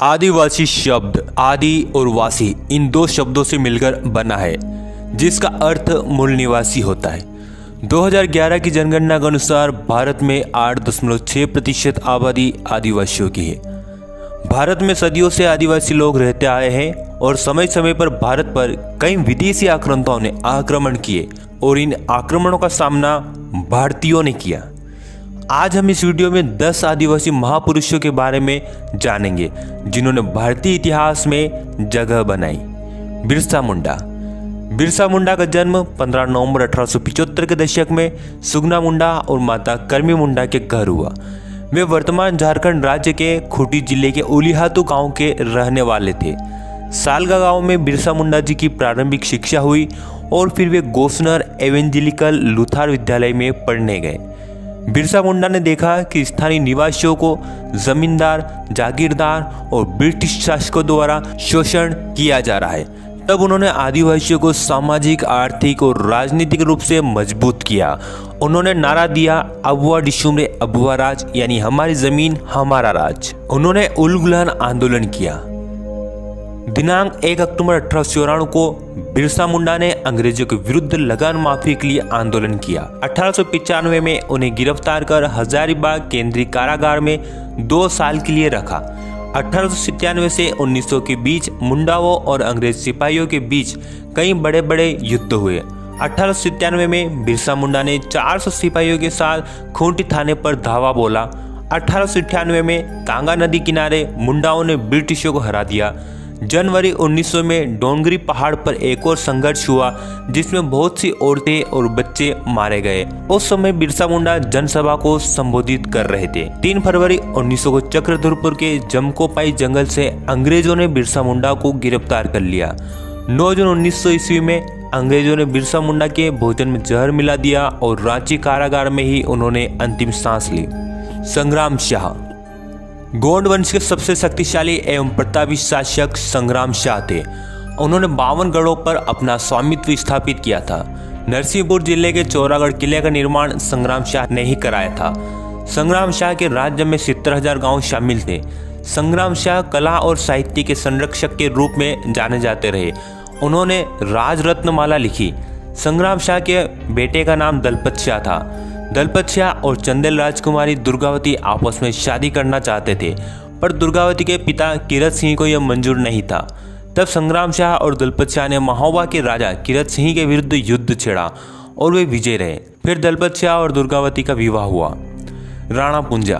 आदिवासी शब्द आदि और वासी इन दो शब्दों से मिलकर बना है, जिसका अर्थ मूल निवासी होता है। 2011 की जनगणना के अनुसार भारत में 8.6% आबादी आदिवासियों की है। भारत में सदियों से आदिवासी लोग रहते आए हैं और समय समय पर भारत पर कई विदेशी आक्रांताओं ने आक्रमण किए और इन आक्रमणों का सामना भारतीयों ने किया। आज हम इस वीडियो में 10 आदिवासी महापुरुषों के बारे में जानेंगे जिन्होंने भारतीय इतिहास में जगह बनाई। बिरसा मुंडा। बिरसा मुंडा का जन्म 15 नवंबर 1875 के दशक में सुगना मुंडा और माता कर्मी मुंडा के घर हुआ। वे वर्तमान झारखंड राज्य के खूंटी जिले के उलीहातू गांव के रहने वाले थे। सालगा गांव में बिरसा मुंडा जी की प्रारंभिक शिक्षा हुई और फिर वे गोसनर एवेंजेलिकल लूथर विद्यालय में पढ़ने गए। बिरसा मुंडा ने देखा कि स्थानीय निवासियों को जमींदार, जागीरदार और ब्रिटिश शासकों द्वारा शोषण किया जा रहा है। तब उन्होंने आदिवासियों को सामाजिक, आर्थिक और राजनीतिक रूप से मजबूत किया। उन्होंने नारा दिया, अबुआ डिशुमरे अबुआ राज, यानी हमारी जमीन हमारा राज। उन्होंने उलगुलान आंदोलन किया। दिनांक 1 अक्टूबर 1894 को बिरसा मुंडा ने अंग्रेजों के विरुद्ध लगान माफी के लिए आंदोलन किया। 1895 में उन्हें गिरफ्तार कर हजारीबाग केंद्रीय कारागार में 2 साल के लिए रखा। 1897 से 1900 के बीच मुंडाओं और अंग्रेज सिपाहियों के बीच कई बड़े बड़े युद्ध हुए। 1897 में बिरसा मुंडा ने 400 सिपाहियों के साथ खूंटी थाने पर धावा बोला। 1898 में कांगा नदी किनारे मुंडाओं ने ब्रिटिशों को हरा दिया। जनवरी 1900 में डोंगरी पहाड़ पर एक और संघर्ष हुआ जिसमें बहुत सी औरतें और बच्चे मारे गए। उस समय बिरसा मुंडा जनसभा को संबोधित कर रहे थे। 3 फरवरी 1900 को चक्रधरपुर के जमकोपाई जंगल से अंग्रेजों ने बिरसा मुंडा को गिरफ्तार कर लिया। 9 जून 1900 ईस्वी में अंग्रेजों ने बिरसा मुंडा के भोजन में जहर मिला दिया और रांची कारागार में ही उन्होंने अंतिम सांस ली। संग्राम शाह। गोंड वंश के सबसे शक्तिशाली एवं प्रतापी शासक संग्राम शाह थे। उन्होंने 52 गढ़ों पर अपना स्वामित्व स्थापित किया था। नरसिंहपुर जिले के चौरागढ़ किले का निर्माण संग्राम शाह ने ही कराया था। संग्राम शाह के राज्य में 70,000 गांव शामिल थे। संग्राम शाह कला और साहित्य के संरक्षक के रूप में जाने जाते रहे। उन्होंने राजरत्नमाला लिखी। संग्राम शाह के बेटे का नाम दलपत शाह था। दलपत शाह और चंदेल राजकुमारी दुर्गावती आपस में शादी करना चाहते थे, पर दुर्गावती के पिता कीरत सिंह को यह मंजूर नहीं था। तब संग्राम शाह और दलपत शाह ने महोबा के राजा कीरत सिंह के विरुद्ध युद्ध छेड़ा और वे विजय रहे। फिर दलपत शाह और दुर्गावती का विवाह हुआ। राणा पुंजा।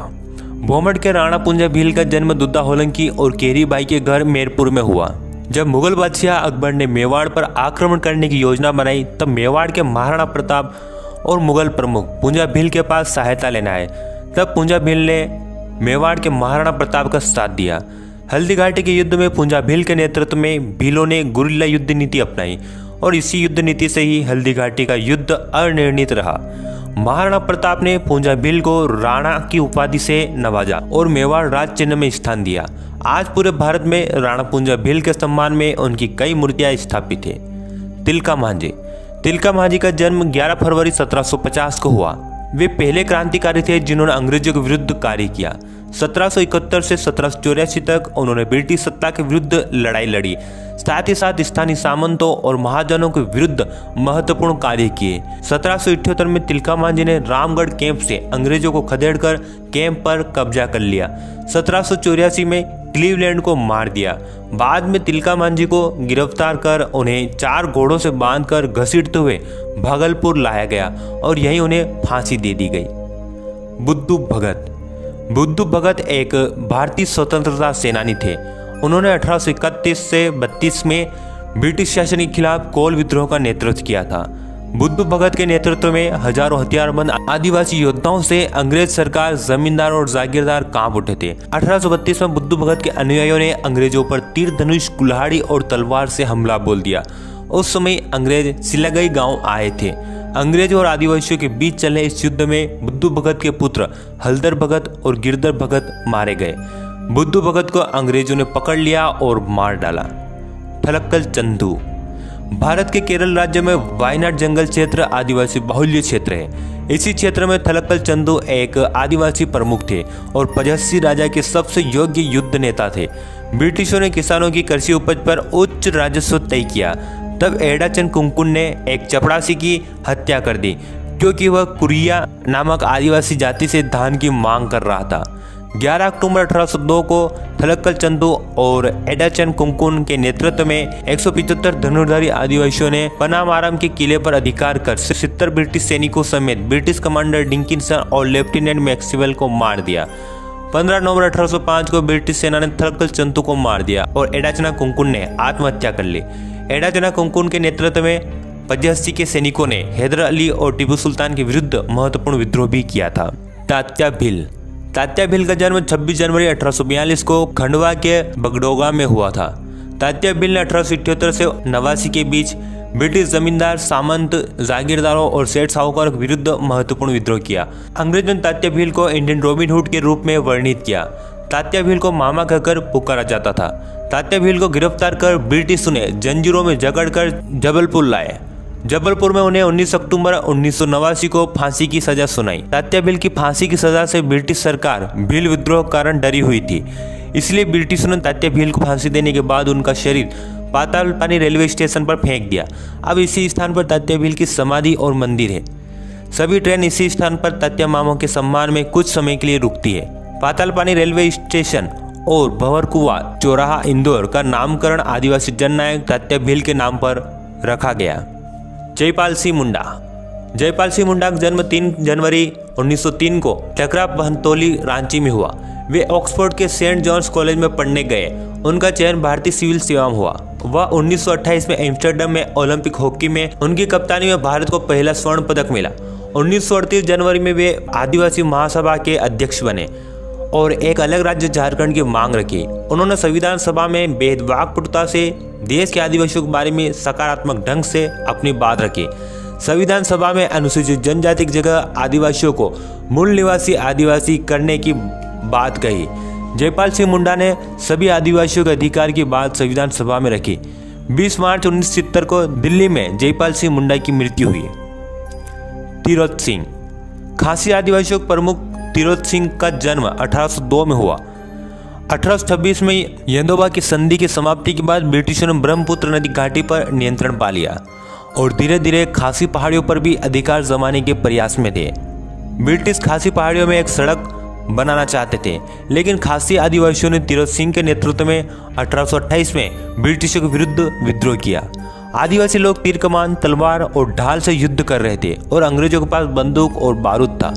भोमड़ के राणा पुंजा भील का जन्म दुद्दा होलंकी और केरी बाई के घर मेरपुर में हुआ। जब मुगल बादशाह अकबर ने मेवाड़ पर आक्रमण करने की योजना बनाई, तब मेवाड़ के महाराणा प्रताप और मुगल प्रमुख पुंजा भील के पास सहायता लेना आए। तब पुंजा भील ने मेवाड़ के महाराणा प्रताप का साथ दिया। हल्दी घाटी के युद्ध में पुंजा भील के नेतृत्व में भीलों ने गुरिल्ला युद्ध नीति अपनाई और इसी युद्ध नीति से ही हल्दी घाटी का युद्ध अनिर्णित रहा। महाराणा प्रताप ने पुंजा भील को राणा की उपाधि से नवाजा और मेवाड़ राज चिन्ह में स्थान दिया। आज पूरे भारत में राणा पुंजा भील के सम्मान में उनकी कई मूर्तियां स्थापित है। तिलका मांझी। तिलका मांझी का जन्म 11 फरवरी 1750 को हुआ। वे पहले क्रांतिकारी थे जिन्होंने अंग्रेजों के विरुद्ध कार्य किया। 1771 से 1784 तक उन्होंने ब्रिटिश सत्ता के विरुद्ध लड़ाई लड़ी। साथ ही साथ स्थानीय सामंतों और महाजनों के विरुद्ध महत्वपूर्ण कार्य किए। 1778 में तिलका मांझी ने रामगढ़ कैंप से अंग्रेजों को खदेड़कर कैंप पर कब्जा कर लिया। 1784 में क्लीवलैंड को मार दिया। बाद में तिलका मांझी को गिरफ्तार कर उन्हें 4 घोड़ों से बांधकर घसीटते हुए भागलपुर लाया गया और यहीं उन्हें फांसी दे दी गई। बुद्धू भगत। बुद्धू भगत एक भारतीय स्वतंत्रता सेनानी थे। उन्होंने 1831 से 32 में ब्रिटिश शासन के खिलाफ कोल विद्रोह का नेतृत्व किया था। बुद्धू भगत के नेतृत्व में हजारों हथियारबंद आदिवासी योद्धाओं से अंग्रेज सरकार, जमींदार और जागीरदार कांप उठे थे। 1832 में बुद्धू भगत के अनुयायियों ने अंग्रेजों पर तीर धनुष, कुल्हाड़ी और तलवार से हमला बोल दिया। उस समय अंग्रेज सिलागई गांव आए थे। अंग्रेजों और आदिवासियों के बीच चले इस युद्ध में बुद्धू भगत के पुत्र हलदर भगत और गिरधर भगत मारे गए। बुद्धू भगत को अंग्रेजों ने पकड़ लिया और मार डाला। थलक्कल चंदू। भारत के केरल राज्य में वायनाड जंगल क्षेत्र आदिवासी बाहुल्य क्षेत्र है। इसी क्षेत्र में थलक्कल चंदू एक आदिवासी प्रमुख थे और पजस्सी राजा के सबसे योग्य युद्ध नेता थे। ब्रिटिशों ने किसानों की कृषि उपज पर उच्च राजस्व तय किया। तब एडाचन कुंकुन ने एक चपड़ासी की हत्या कर दी क्योंकि वह कुरिया नामक आदिवासी जाति से धान की मांग कर रहा था। 11 अक्टूबर 1802 को थलक्कल चंदू और एडाचन कुंकुन के नेतृत्व में 175 धनुर्धारी आदिवासियों ने पनामाराम के किले पर अधिकार कर 70 ब्रिटिश सैनिकों समेत ब्रिटिश कमांडर डिकिंसन और लेफ्टिनेंट मैक्सवेल को मार दिया। 15 नवंबर 1805 को ब्रिटिश सेना ने थलक्कल चंदू को मार दिया और एडाचना कुंकुन ने आत्महत्या कर ली। एडाचना कुंकुन के नेतृत्व में पजस्सी के सैनिकों ने हैदर अली और टीपू सुल्तान के विरुद्ध महत्वपूर्ण विद्रोह भी किया था। तात्या भील। तात्या भील का जन्म 26 जनवरी 1842 को खंडवा के बगडोगा में हुआ था। तात्या भील ने 1878 से 89 के बीच ब्रिटिश जमींदार, सामंत, जागीरदारों और सेठ साहूकारों के विरुद्ध महत्वपूर्ण विद्रोह किया। अंग्रेजों ने तात्या भील को इंडियन रॉबिन हुड के रूप में वर्णित किया। तात्या भील को मामा कहकर पुकारा जाता था। तात्या भील को गिरफ्तार कर ब्रिटिश ने जंजीरों में जकड़कर जबलपुर लाए। जबलपुर में उन्हें 19 अक्टूबर 1989 को फांसी की सजा सुनाई। तात्या भील की फांसी की सजा से ब्रिटिश सरकार भील विद्रोह के कारण डरी हुई थी, इसलिए ब्रिटिशों ने तात्या भील को फांसी देने के बाद उनका शरीर पातालपानी रेलवे स्टेशन पर फेंक दिया। अब इसी स्थान पर तात्या भील की समाधि और मंदिर है। सभी ट्रेन इसी स्थान पर तात्या मामा के सम्मान में कुछ समय के लिए रुकती है। पातालपानी रेलवे स्टेशन और भंवरकुआ चौराहा इंदौर का नामकरण आदिवासी जननायक तात्या भील के नाम पर रखा गया। जयपाल सिंह मुंडा। जयपाल सिंह मुंडा का जन्म 3 जनवरी 1903 को टकरा बहनतौली रांची में हुआ। वे ऑक्सफोर्ड के सेंट जॉन्स कॉलेज में पढ़ने गए। उनका चयन भारतीय सिविल सेवा में हुआ। वह 1928 में एम्स्टर्डम में ओलंपिक हॉकी में उनकी कप्तानी में भारत को पहला स्वर्ण पदक मिला। 1938 जनवरी में वे आदिवासी महासभा के अध्यक्ष बने और एक अलग राज्य झारखंड की मांग रखी। उन्होंने संविधान सभा में भेदभावपूर्णता से देश के आदिवासियों के बारे में सकारात्मक ढंग से अपनी बात रखी। संविधान सभा में अनुसूचित जनजाति की जगह आदिवासियों को मूल निवासी आदिवासी करने की बात कही। जयपाल सिंह मुंडा ने सभी आदिवासियों के अधिकार की बात संविधान सभा में रखी। 20 मार्च 1970 को दिल्ली में जयपाल सिंह मुंडा की मृत्यु हुई। तिरोत सिंह। खासी आदिवासियों के प्रमुख तिरोत सिंह का जन्म 1802 में हुआ। 1826 में येंदोबा की संधि की समाप्ति के बाद ब्रिटिशों ने ब्रह्मपुत्र नदी घाटी पर नियंत्रण पा लिया और धीरे धीरे खासी पहाड़ियों पर भी अधिकार जमाने के प्रयास में थे। ब्रिटिश खासी पहाड़ियों में एक सड़क बनाना चाहते थे, लेकिन खासी आदिवासियों ने तिरोत सिंह के नेतृत्व में 1828 में ब्रिटिशों के विरुद्ध विद्रोह किया। आदिवासी लोग तीर कमान, तलवार और ढाल से युद्ध कर रहे थे और अंग्रेजों के पास बंदूक और बारूद था।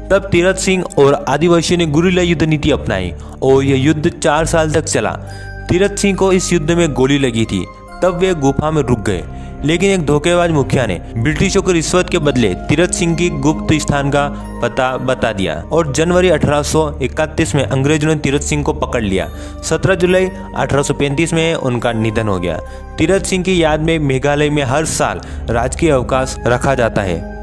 तब तिरोत सिंह और आदिवासियों ने गुरिल्ला युद्ध नीति अपनाई और यह युद्ध 4 साल तक चला। तिरोत सिंह को इस युद्ध में गोली लगी थी। तब वे गुफा में रुक गए, लेकिन एक धोखेबाज मुखिया ने ब्रिटिशों को रिश्वत के बदले तिरोत सिंह की गुप्त स्थान का पता बता दिया और जनवरी 1831 में अंग्रेजों ने तिरोत सिंह को पकड़ लिया। 17 जुलाई 1835 में उनका निधन हो गया। तिरोत सिंह की याद में मेघालय में हर साल राजकीय अवकाश रखा जाता है।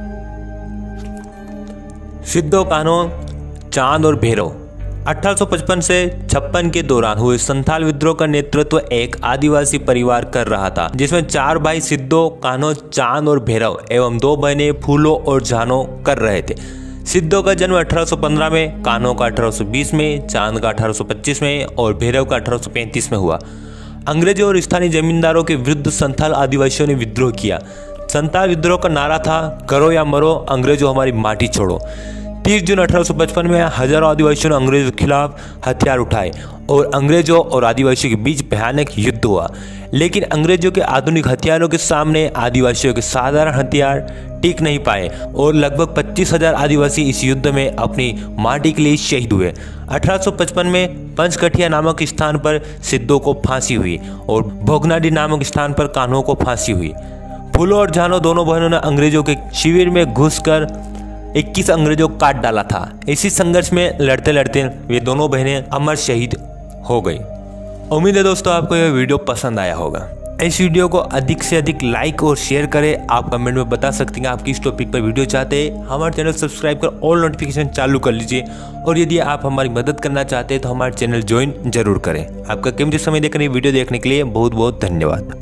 सिद्धो कान्हो, चांद और भैरव। 1855 से 56 के दौरान हुए संथाल विद्रोह का नेतृत्व एक आदिवासी परिवार कर रहा था, जिसमें 4 भाई सिद्धो, कान्हो, चांद और भैरव एवं 2 बहनें फूलो और जानो कर रहे थे। सिद्धो का जन्म 1815 में, कान्हो का 1820 में, चांद का 1825 में और भैरव का 1835 में हुआ। अंग्रेजों और स्थानीय जमींदारों के विरुद्ध संथाल आदिवासियों ने विद्रोह किया। संथाल विद्रोह का नारा था, करो या मरो, अंग्रेजों हमारी माटी छोड़ो। 30 जून 1855 में हजारों आदिवासियों ने अंग्रेजों के खिलाफ हथियार उठाए और अंग्रेजों और आदिवासियों के बीच भयानक युद्ध हुआ। लेकिन अंग्रेजों के आधुनिक हथियारों के सामने आदिवासियों के साधारण हथियार टिक नहीं पाए और लगभग 25,000 आदिवासी इस युद्ध में अपनी माटी के लिए शहीद हुए। 1855 में पंचकठिया नामक स्थान पर सिद्धो को फांसी हुई और भोगनाडी नामक स्थान पर कान्हो को फांसी हुई। फूलो और जानो दोनों बहनों ने अंग्रेजों के शिविर में घुसकर 21 अंग्रेजों को काट डाला था। इसी संघर्ष में लड़ते लड़ते वे दोनों बहनें अमर शहीद हो गई। उम्मीद है दोस्तों आपको यह वीडियो पसंद आया होगा। इस वीडियो को अधिक से अधिक लाइक और शेयर करें। आप कमेंट में बता सकते हैं आप किस टॉपिक पर वीडियो चाहते हैं। हमारे चैनल सब्सक्राइब कर ऑल नोटिफिकेशन चालू कर लीजिए और यदि आप हमारी मदद करना चाहते हैं तो हमारे चैनल ज्वाइन जरूर करें। आपका कीमती समय देकर वीडियो देखने के लिए बहुत बहुत धन्यवाद।